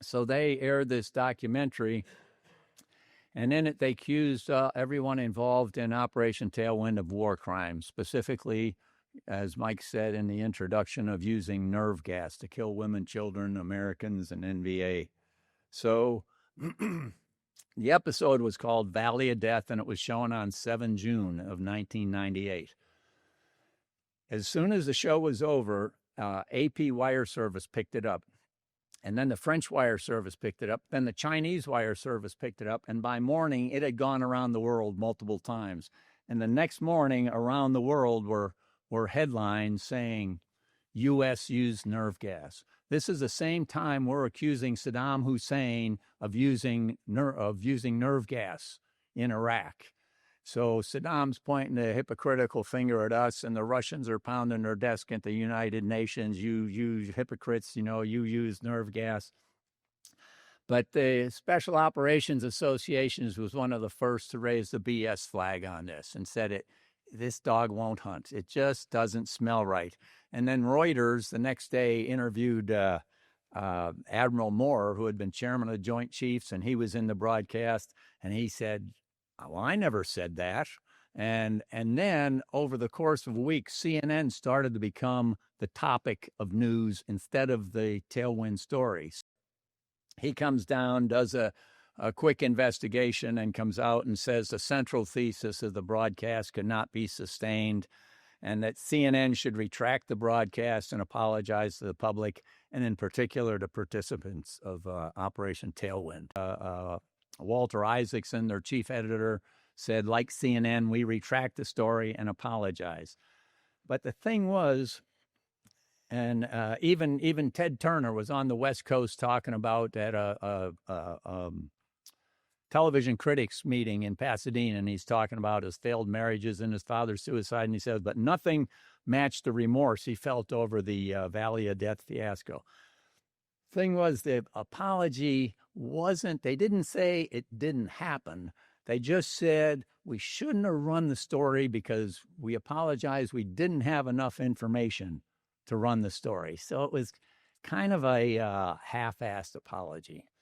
So they aired this documentary, and in it they accused everyone involved in Operation Tailwind of war crimes, specifically, as Mike said in the introduction, of using nerve gas to kill women, children, Americans, and NVA. So the episode was called Valley of Death, and it was shown on 7 June of 1998. As soon as the show was over, AP wire service picked it up. And then the French wire service picked it up. Then the Chinese wire service picked it up. And by morning, it had gone around the world multiple times. And the next morning, around the world were headlines saying, U.S. used nerve gas. This is the same time we're accusing Saddam Hussein of using nerve gas in Iraq. So Saddam's pointing a hypocritical finger at us, and the Russians are pounding their desk at the United Nations. You hypocrites, you use nerve gas. But the Special Operations Association was one of the first to raise the BS flag on this and said this dog won't hunt. It just doesn't smell right. And then Reuters the next day interviewed Admiral Moore, who had been chairman of the Joint Chiefs, and he was in the broadcast, and he said, well, I never said that. And then over the course of a week, CNN started to become the topic of news instead of the Tailwind stories. He comes down, does a quick investigation, and comes out and says the central thesis of the broadcast could not be sustained, and that CNN should retract the broadcast and apologize to the public, and in particular to participants of Operation Tailwind. Walter Isaacson, their chief editor, said, like CNN, we retract the story and apologize. But the thing was, and even Ted Turner was on the West Coast talking about at a television critics meeting in Pasadena, and he's talking about his failed marriages and his father's suicide, and he says, but nothing matched the remorse he felt over the Valley of Death fiasco. Thing was, the apology they didn't say it didn't happen. They just said we shouldn't have run the story because we apologize. We didn't have enough information to run the story. So it was kind of a half-assed apology.